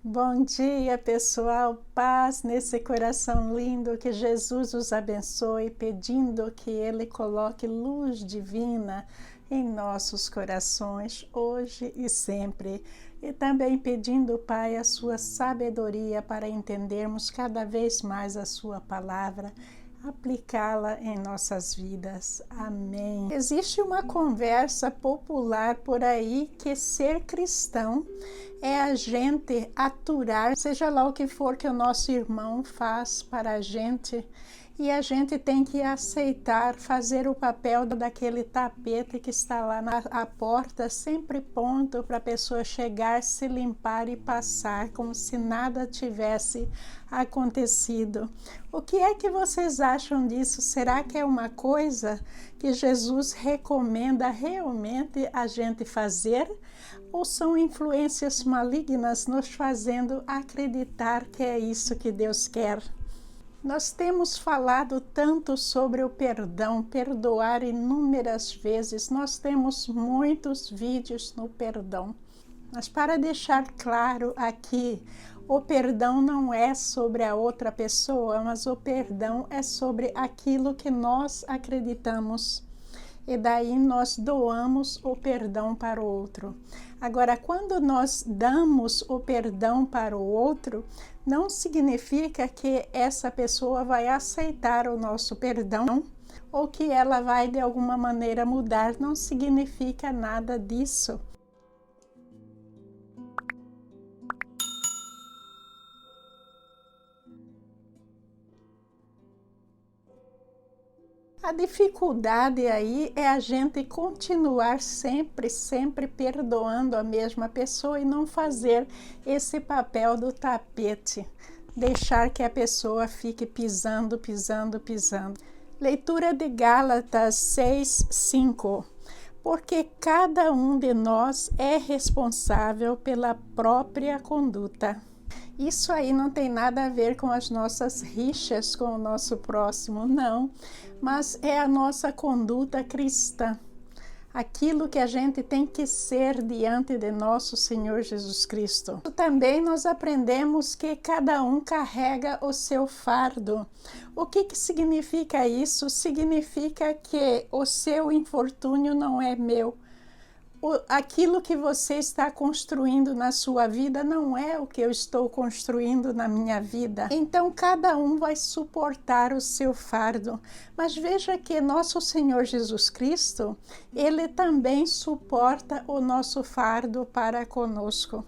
Bom dia, pessoal. Paz nesse coração lindo, que Jesus os abençoe, pedindo que Ele coloque luz divina em nossos corações, hoje e sempre. E também pedindo, Pai, a sua sabedoria para entendermos cada vez mais a sua palavra, aplicá-la em nossas vidas. Amém. Existe uma conversa popular por aí que ser cristão é a gente aturar, seja lá o que for que o nosso irmão faz para a gente, e a gente tem que aceitar fazer o papel daquele tapete que está lá na porta, sempre pronto para a pessoa chegar, se limpar e passar, como se nada tivesse acontecido. O que é que vocês acham disso? Será que é uma coisa que Jesus recomenda realmente a gente fazer? Ou são influências malignas nos fazendo acreditar que é isso que Deus quer? Nós temos falado tanto sobre o perdão, perdoar inúmeras vezes. Nós temos muitos vídeos no perdão. Mas para deixar claro aqui, o perdão não é sobre a outra pessoa, mas o perdão é sobre aquilo que nós acreditamos. E daí nós doamos o perdão para o outro. Agora, quando nós damos o perdão para o outro, não significa que essa pessoa vai aceitar o nosso perdão ou que ela vai de alguma maneira mudar, não significa nada disso. A dificuldade aí é a gente continuar sempre perdoando a mesma pessoa e não fazer esse papel do tapete, deixar que a pessoa fique pisando. Leitura de Gálatas 6:5. Porque cada um de nós é responsável pela própria conduta. Isso aí não tem nada a ver com as nossas rixas com o nosso próximo, não, mas é a nossa conduta cristã. Aquilo que a gente tem que ser diante de nosso Senhor Jesus Cristo. Também nós aprendemos que cada um carrega o seu fardo. O que significa isso? Significa que o seu infortúnio não é meu. Aquilo que você está construindo na sua vida não é o que eu estou construindo na minha vida. Então, cada um vai suportar o seu fardo. Mas veja que nosso Senhor Jesus Cristo, Ele também suporta o nosso fardo para conosco.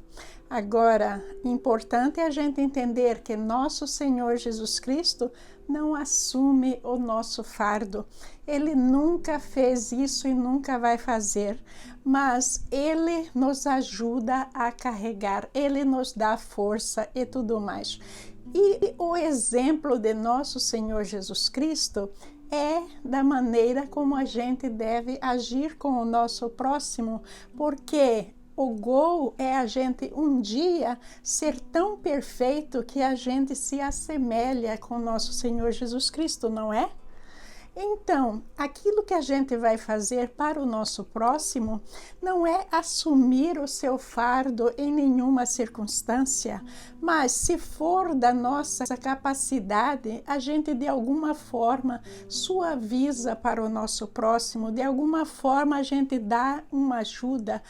Agora, importante é a gente entender que nosso Senhor Jesus Cristo não assume o nosso fardo. Ele nunca fez isso e nunca vai fazer, mas Ele nos ajuda a carregar, Ele nos dá força e tudo mais. E o exemplo de nosso Senhor Jesus Cristo é da maneira como a gente deve agir com o nosso próximo, porque o gol é a gente um dia ser tão perfeito que a gente se assemelha com nosso Senhor Jesus Cristo, não é? Então, aquilo que a gente vai fazer para o nosso próximo não é assumir o seu fardo em nenhuma circunstância, mas se for da nossa capacidade, a gente de alguma forma suaviza para o nosso próximo, de alguma forma a gente dá uma ajuda,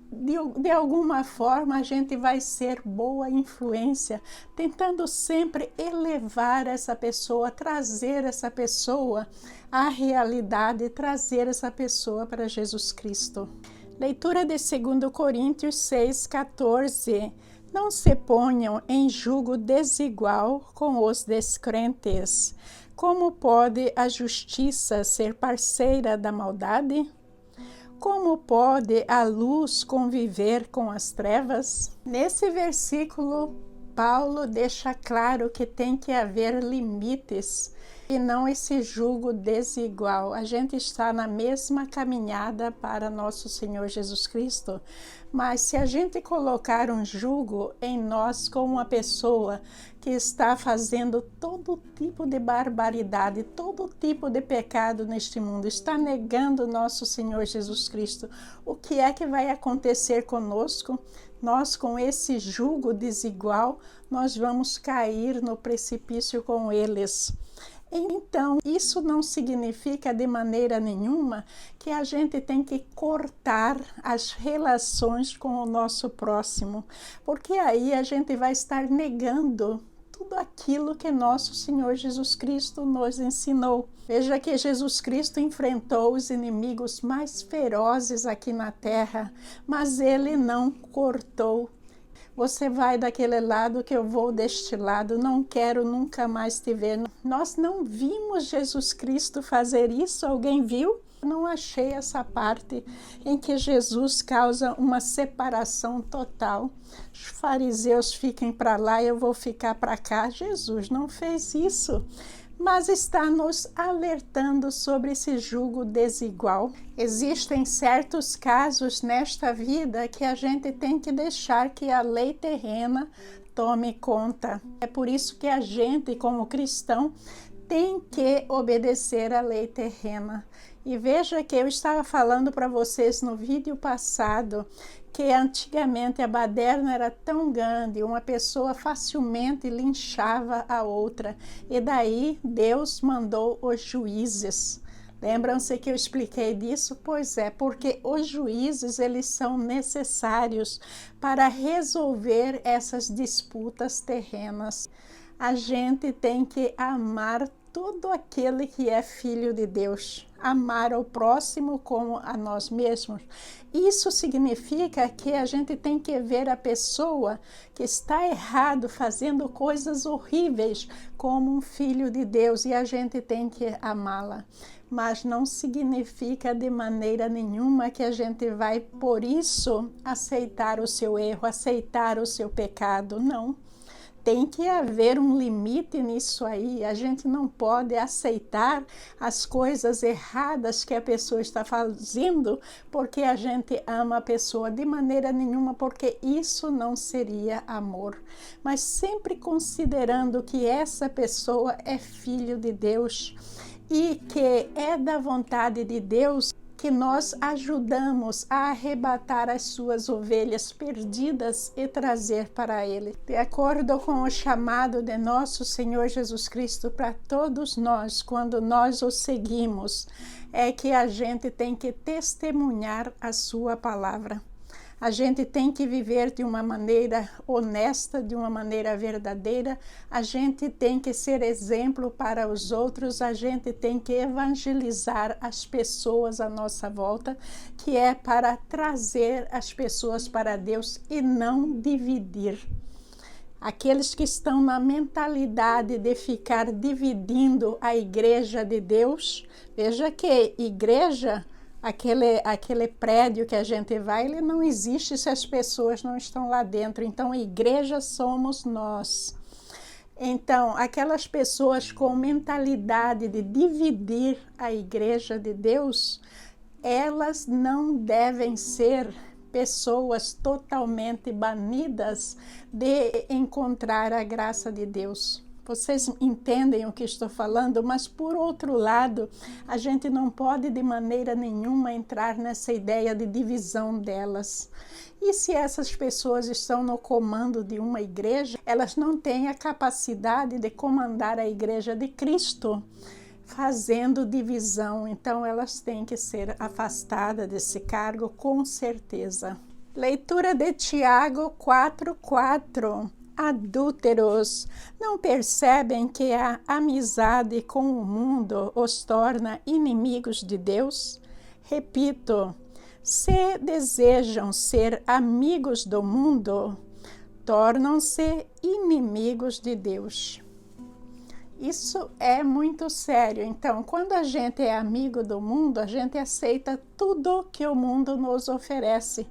de alguma forma a gente vai ser boa influência, tentando sempre elevar essa pessoa, trazer essa pessoa à realidade, trazer essa pessoa para Jesus Cristo. Leitura de 2 Coríntios 6:14. Não se ponham em julgo desigual com os descrentes. Como pode a justiça ser parceira da maldade? Como pode a luz conviver com as trevas? Nesse versículo, Paulo deixa claro que tem que haver limites e não esse jugo desigual. A gente está na mesma caminhada para nosso Senhor Jesus Cristo, mas se a gente colocar um jugo em nós com uma pessoa que está fazendo todo tipo de barbaridade, todo tipo de pecado neste mundo, está negando nosso Senhor Jesus Cristo, o que é que vai acontecer conosco? Nós, com esse jugo desigual, nós vamos cair no precipício com eles. Então, isso não significa de maneira nenhuma que a gente tem que cortar as relações com o nosso próximo, porque aí a gente vai estar negando tudo aquilo que nosso Senhor Jesus Cristo nos ensinou. Veja que Jesus Cristo enfrentou os inimigos mais ferozes aqui na terra, mas ele não cortou. Você vai daquele lado que eu vou deste lado, não quero nunca mais te ver. Nós não vimos Jesus Cristo fazer isso, alguém viu? Não achei essa parte em que Jesus causa uma separação total. Os fariseus fiquem para lá e eu vou ficar para cá. Jesus não fez isso, mas está nos alertando sobre esse jugo desigual. Existem certos casos nesta vida que a gente tem que deixar que a lei terrena tome conta. É por isso que a gente, como cristão, tem que obedecer à lei terrena. E veja que eu estava falando para vocês no vídeo passado que antigamente a baderna era tão grande, uma pessoa facilmente linchava a outra. E daí Deus mandou os juízes. Lembram-se que eu expliquei disso? Pois é, porque os juízes, eles são necessários para resolver essas disputas terrenas. A gente tem que amar todo aquele que é filho de Deus, amar ao próximo como a nós mesmos. Isso significa que a gente tem que ver a pessoa que está errado, fazendo coisas horríveis, como um filho de Deus, e a gente tem que amá-la. Mas não significa de maneira nenhuma que a gente vai, por isso, aceitar o seu erro, aceitar o seu pecado, não. Tem que haver um limite nisso aí. A gente não pode aceitar as coisas erradas que a pessoa está fazendo porque a gente ama a pessoa, de maneira nenhuma, porque isso não seria amor. Mas sempre considerando que essa pessoa é filho de Deus e que é da vontade de Deus que nós ajudamos a arrebatar as suas ovelhas perdidas e trazer para Ele. De acordo com o chamado de nosso Senhor Jesus Cristo para todos nós, quando nós o seguimos, é que a gente tem que testemunhar a sua palavra. A gente tem que viver de uma maneira honesta, de uma maneira verdadeira. A gente tem que ser exemplo para os outros. A gente tem que evangelizar as pessoas à nossa volta, que é para trazer as pessoas para Deus e não dividir. Aqueles que estão na mentalidade de ficar dividindo a igreja de Deus, veja que igreja, aquele prédio que a gente vai, ele não existe se as pessoas não estão lá dentro. Então, a igreja somos nós. Então, aquelas pessoas com mentalidade de dividir a igreja de Deus, elas não devem ser pessoas totalmente banidas de encontrar a graça de Deus. Vocês entendem o que estou falando? Mas, por outro lado, a gente não pode de maneira nenhuma entrar nessa ideia de divisão delas. E se essas pessoas estão no comando de uma igreja, elas não têm a capacidade de comandar a igreja de Cristo, fazendo divisão. Então, elas têm que ser afastadas desse cargo, com certeza. Leitura de Tiago 4:4. Adúlteros, não percebem que a amizade com o mundo os torna inimigos de Deus? Repito, se desejam ser amigos do mundo, tornam-se inimigos de Deus. Isso é muito sério. Então, quando a gente é amigo do mundo, a gente aceita tudo que o mundo nos oferece.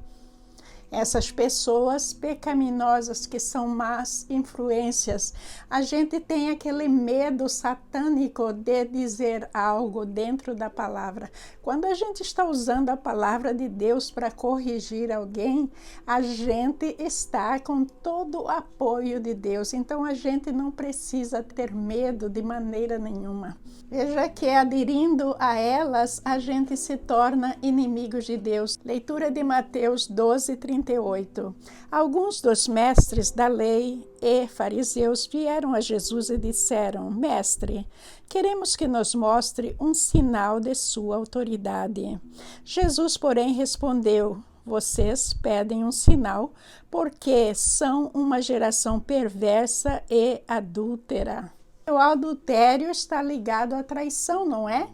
Essas pessoas pecaminosas que são más influências, a gente tem aquele medo satânico de dizer algo dentro da palavra. Quando a gente está usando a palavra de Deus para corrigir alguém, a gente está com todo o apoio de Deus. Então a gente não precisa ter medo de maneira nenhuma. Veja que aderindo a elas, a gente se torna inimigos de Deus. Leitura de Mateus 12:38. Alguns dos mestres da lei e fariseus vieram a Jesus e disseram: Mestre, queremos que nos mostre um sinal de sua autoridade. Jesus, porém, respondeu: Vocês pedem um sinal porque são uma geração perversa e adúltera. O adultério está ligado à traição, não é?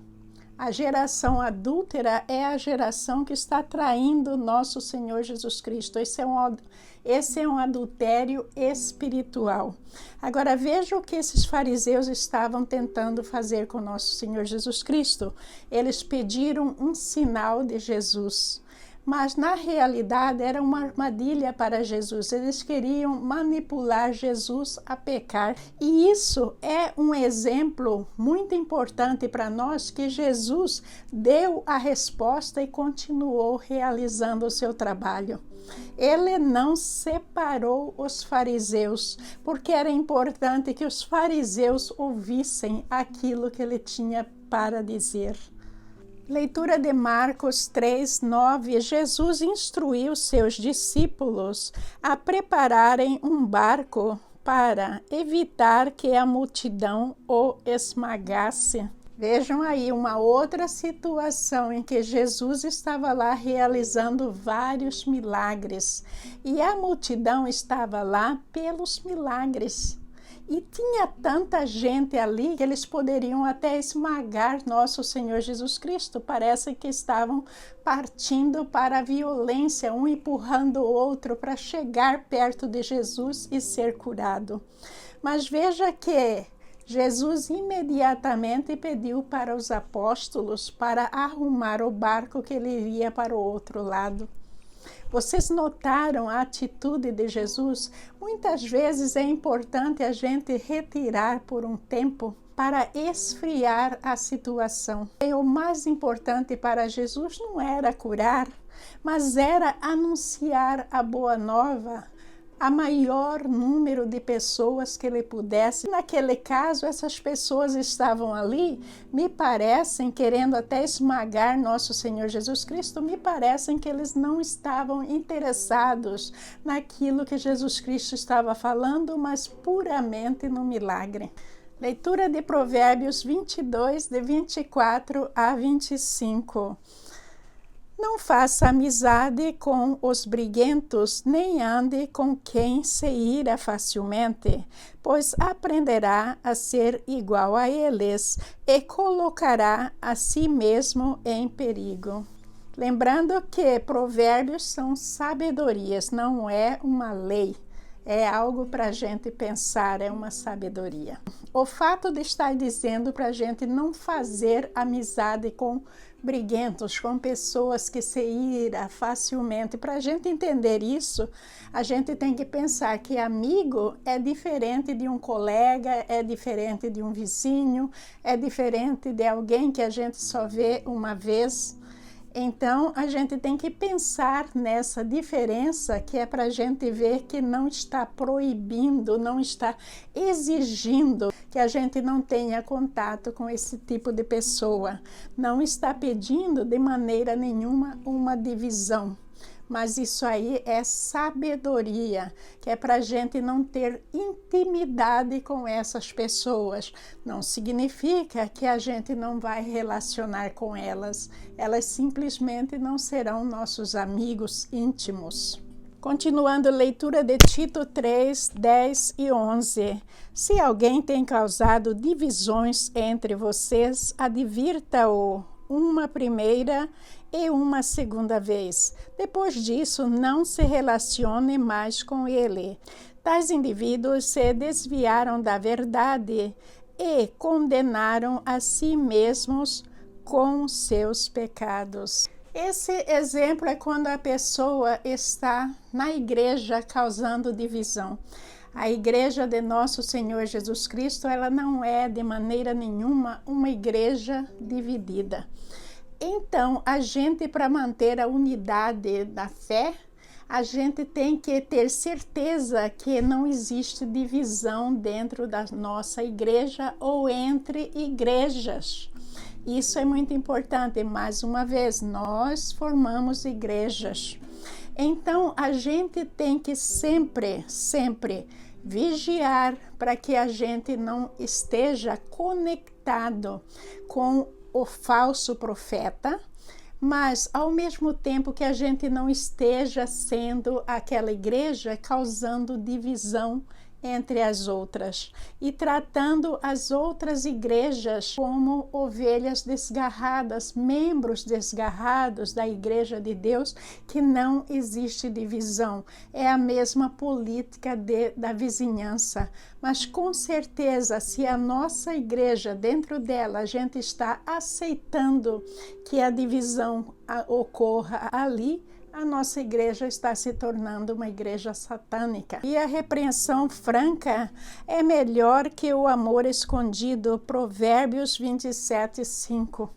A geração adúltera é a geração que está traindo nosso Senhor Jesus Cristo. Esse é um adultério espiritual. Agora veja o que esses fariseus estavam tentando fazer com nosso Senhor Jesus Cristo. Eles pediram um sinal de Jesus. Mas na realidade era uma armadilha para Jesus. Eles queriam manipular Jesus a pecar. E isso é um exemplo muito importante para nós, que Jesus deu a resposta e continuou realizando o seu trabalho. Ele não separou os fariseus, porque era importante que os fariseus ouvissem aquilo que ele tinha para dizer. Leitura de Marcos 3:9. Jesus instruiu seus discípulos a prepararem um barco para evitar que a multidão o esmagasse. Vejam aí uma outra situação em que Jesus estava lá realizando vários milagres e a multidão estava lá pelos milagres. E tinha tanta gente ali que eles poderiam até esmagar nosso Senhor Jesus Cristo. Parece que estavam partindo para a violência, um empurrando o outro para chegar perto de Jesus e ser curado. Mas veja que Jesus imediatamente pediu para os apóstolos para arrumar o barco que ele iria para o outro lado. Vocês notaram a atitude de Jesus? Muitas vezes é importante a gente retirar por um tempo para esfriar a situação. E o mais importante para Jesus não era curar, mas era anunciar a boa nova a maior número de pessoas que ele pudesse. Naquele caso, essas pessoas estavam ali, me parecem, querendo até esmagar nosso Senhor Jesus Cristo, me parecem que eles não estavam interessados naquilo que Jesus Cristo estava falando, mas puramente no milagre. Leitura de Provérbios 22, de 24 a 25. Não faça amizade com os briguentos, nem ande com quem se ira facilmente, pois aprenderá a ser igual a eles e colocará a si mesmo em perigo. Lembrando que provérbios são sabedorias, não é uma lei. É algo para a gente pensar, é uma sabedoria. O fato de estar dizendo para a gente não fazer amizade com briguentos, com pessoas que se ira facilmente. Para a gente entender isso, a gente tem que pensar que amigo é diferente de um colega, é diferente de um vizinho, é diferente de alguém que a gente só vê uma vez. Então, a gente tem que pensar nessa diferença, que é para a gente ver que não está proibindo, não está exigindo que a gente não tenha contato com esse tipo de pessoa. Não está pedindo de maneira nenhuma uma divisão. Mas isso aí é sabedoria, que é para a gente não ter intimidade com essas pessoas. Não significa que a gente não vai relacionar com elas. Elas simplesmente não serão nossos amigos íntimos. Continuando a leitura de Tito 3, 10 e 11. Se alguém tem causado divisões entre vocês, advirta-o uma primeira e uma segunda vez. Depois disso, não se relacione mais com ele. Tais indivíduos se desviaram da verdade e condenaram a si mesmos com seus pecados. Esse exemplo é quando a pessoa está na igreja causando divisão. A igreja de nosso Senhor Jesus Cristo, ela não é de maneira nenhuma uma igreja dividida. Então, a gente, para manter a unidade da fé, a gente tem que ter certeza que não existe divisão dentro da nossa igreja ou entre igrejas. Isso é muito importante. Mais uma vez, nós formamos igrejas. Então, a gente tem que sempre vigiar para que a gente não esteja conectado com o falso profeta, mas ao mesmo tempo que a gente não esteja sendo aquela igreja causando divisão entre as outras e tratando as outras igrejas como ovelhas desgarradas, membros desgarrados da igreja de Deus, que não existe divisão. É a mesma política da vizinhança, mas com certeza, se a nossa igreja, dentro dela, a gente está aceitando que a divisão ocorra ali, a nossa igreja está se tornando uma igreja satânica. E a repreensão franca é melhor que o amor escondido, Provérbios 27:5.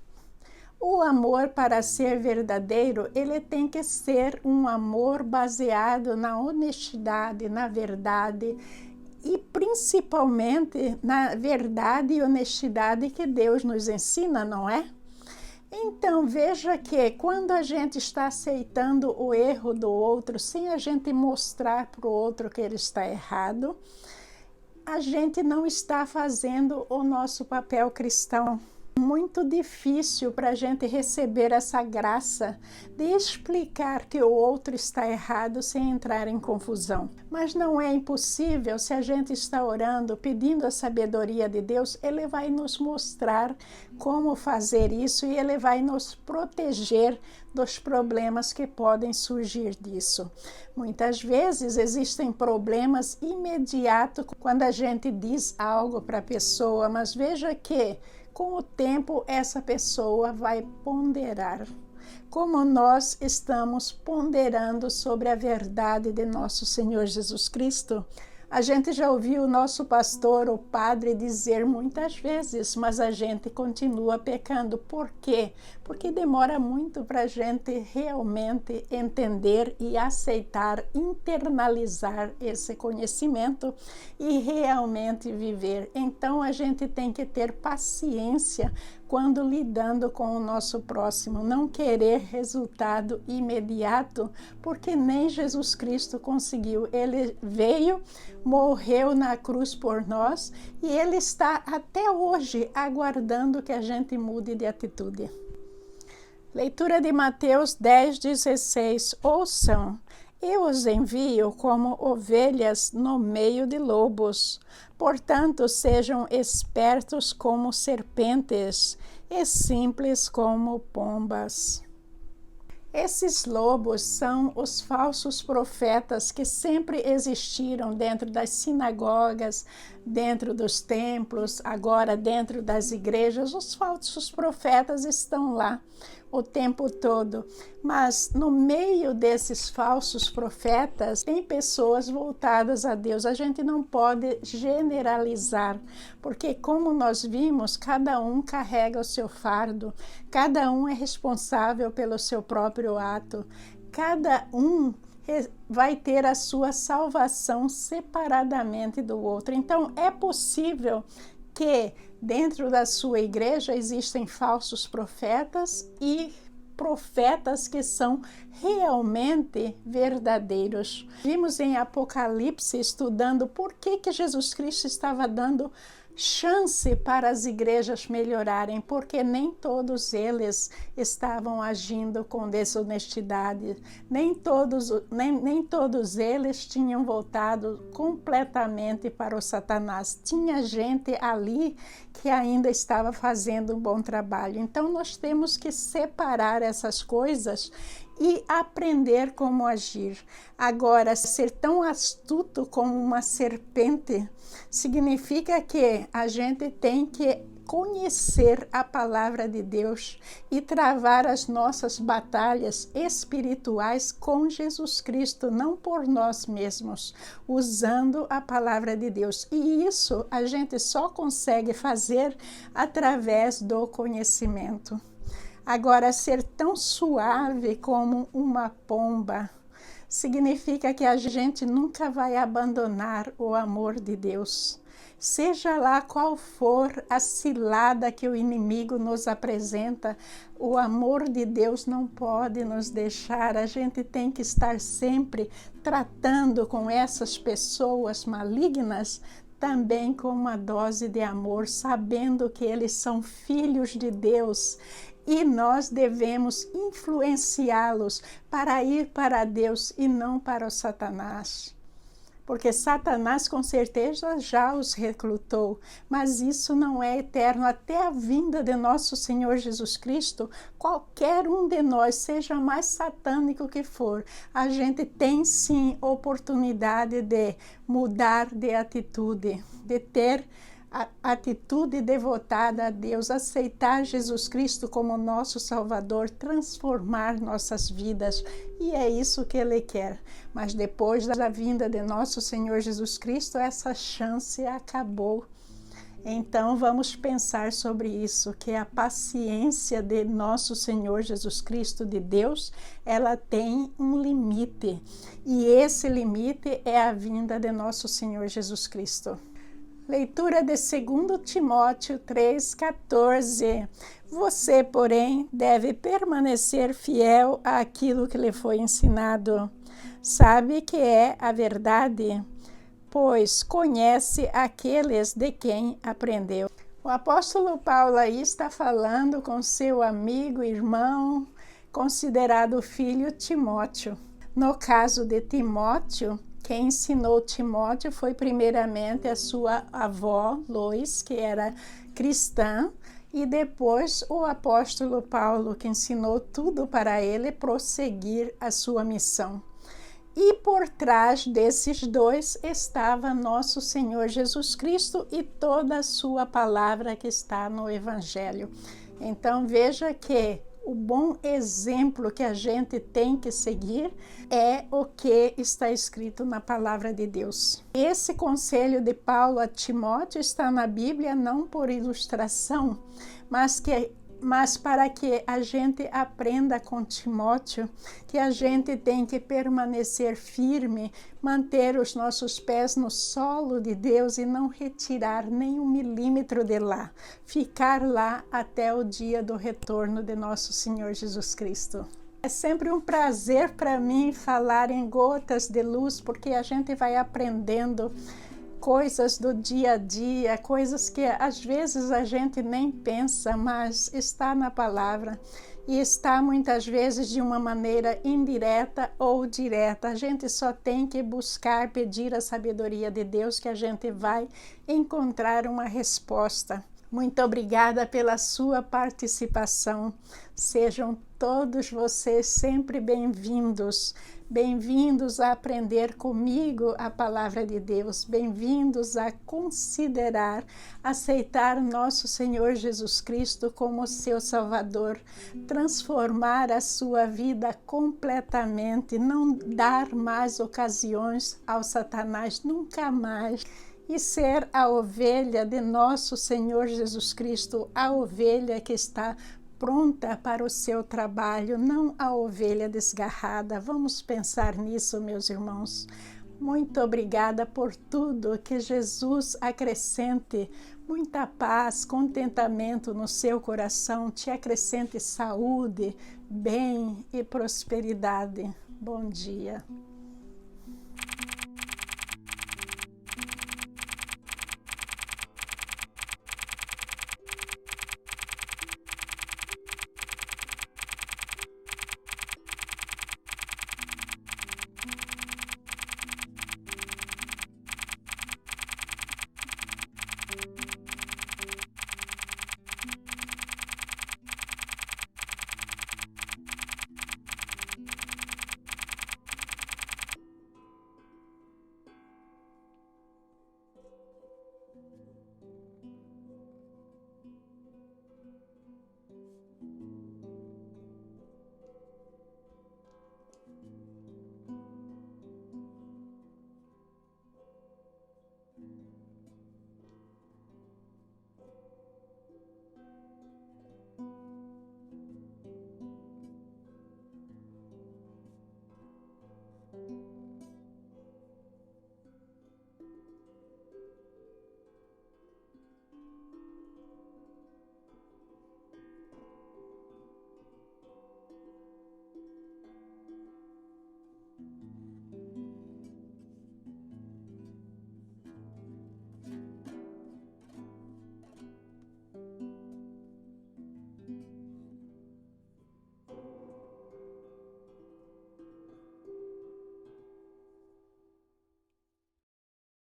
O amor, para ser verdadeiro, ele tem que ser um amor baseado na honestidade, na verdade, e principalmente na verdade e honestidade que Deus nos ensina, não é? Então, veja que quando a gente está aceitando o erro do outro, sem a gente mostrar para o outro que ele está errado, a gente não está fazendo o nosso papel cristão. Muito difícil para a gente receber essa graça de explicar que o outro está errado sem entrar em confusão. Mas não é impossível. Se a gente está orando, pedindo a sabedoria de Deus, Ele vai nos mostrar como fazer isso e Ele vai nos proteger dos problemas que podem surgir disso. Muitas vezes existem problemas imediatos quando a gente diz algo para a pessoa, mas veja que com o tempo, essa pessoa vai ponderar. Como nós estamos ponderando sobre a verdade de nosso Senhor Jesus Cristo. A gente já ouviu o nosso pastor, o padre, dizer muitas vezes, mas a gente continua pecando. Por quê? Porque demora muito para a gente realmente entender e aceitar, internalizar esse conhecimento e realmente viver. Então, a gente tem que ter paciência quando lidando com o nosso próximo, não querer resultado imediato, porque nem Jesus Cristo conseguiu. Ele veio, morreu na cruz por nós e Ele está até hoje aguardando que a gente mude de atitude. Leitura de Mateus 10:16. Ouçam, eu os envio como ovelhas no meio de lobos. Portanto, sejam espertos como serpentes e simples como pombas. Esses lobos são os falsos profetas que sempre existiram dentro das sinagogas, dentro dos templos, agora dentro das igrejas. Os falsos profetas estão lá o tempo todo, mas no meio desses falsos profetas tem pessoas voltadas a Deus. A gente não pode generalizar, porque como nós vimos, cada um carrega o seu fardo, cada um é responsável pelo seu próprio ato, cada um vai ter a sua salvação separadamente do outro. Então é possível que dentro da sua igreja existem falsos profetas e profetas que são realmente verdadeiros. Vimos em Apocalipse, estudando por que Jesus Cristo estava dando chance para as igrejas melhorarem, porque nem todos eles estavam agindo com desonestidade, nem todos eles tinham voltado completamente para o Satanás. Tinha gente ali que ainda estava fazendo um bom trabalho. Então nós temos que separar essas coisas e aprender como agir. Agora, ser tão astuto como uma serpente significa que a gente tem que conhecer a palavra de Deus e travar as nossas batalhas espirituais com Jesus Cristo, não por nós mesmos, usando a palavra de Deus. E isso a gente só consegue fazer através do conhecimento. Agora, ser tão suave como uma pomba significa que a gente nunca vai abandonar o amor de Deus. Seja lá qual for a cilada que o inimigo nos apresenta, o amor de Deus não pode nos deixar. A gente tem que estar sempre tratando com essas pessoas malignas também com uma dose de amor, sabendo que eles são filhos de Deus e nós devemos influenciá-los para ir para Deus e não para o Satanás. Porque Satanás com certeza já os recrutou, mas isso não é eterno. Até a vinda de nosso Senhor Jesus Cristo, qualquer um de nós, seja mais satânico que for, a gente tem sim oportunidade de mudar de atitude, de ter a atitude devotada a Deus, aceitar Jesus Cristo como nosso Salvador, transformar nossas vidas, e é isso que Ele quer. Mas depois da vinda de nosso Senhor Jesus Cristo, essa chance acabou. Então vamos pensar sobre isso, que a paciência de nosso Senhor Jesus Cristo, de Deus, ela tem um limite, e esse limite é a vinda de nosso Senhor Jesus Cristo. Leitura de 2 Timóteo 3,14. Você, porém, deve permanecer fiel àquilo que lhe foi ensinado. Sabe que é a verdade, pois conhece aqueles de quem aprendeu. O apóstolo Paulo aí está falando com seu amigo, irmão, considerado filho Timóteo. No caso de Timóteo, quem ensinou Timóteo foi primeiramente a sua avó, Lois, que era cristã, e depois o apóstolo Paulo, que ensinou tudo para ele prosseguir a sua missão. E por trás desses dois estava nosso Senhor Jesus Cristo e toda a sua palavra que está no Evangelho. Então veja que o bom exemplo que a gente tem que seguir é o que está escrito na palavra de Deus. Esse conselho de Paulo a Timóteo está na Bíblia não por ilustração, mas para que a gente aprenda com Timóteo que a gente tem que permanecer firme, manter os nossos pés no solo de Deus e não retirar nem 1 milímetro de lá, ficar lá até o dia do retorno de nosso Senhor Jesus Cristo. É sempre um prazer para mim falar em gotas de luz, porque a gente vai aprendendo coisas do dia a dia, coisas que às vezes a gente nem pensa, mas está na palavra e está muitas vezes de uma maneira indireta ou direta. A gente só tem que buscar, pedir a sabedoria de Deus, que a gente vai encontrar uma resposta. Muito obrigada pela sua participação. Sejam todos vocês sempre bem-vindos. Bem-vindos a aprender comigo a palavra de Deus. Bem-vindos a considerar, aceitar nosso Senhor Jesus Cristo como seu Salvador. Transformar a sua vida completamente. Não dar mais ocasiões ao Satanás, nunca mais. E ser a ovelha de nosso Senhor Jesus Cristo, a ovelha que está pronta para o seu trabalho, não a ovelha desgarrada. Vamos pensar nisso, meus irmãos. Muito obrigada por tudo, que Jesus acrescente muita paz, contentamento no seu coração, te acrescente saúde, bem e prosperidade. Bom dia.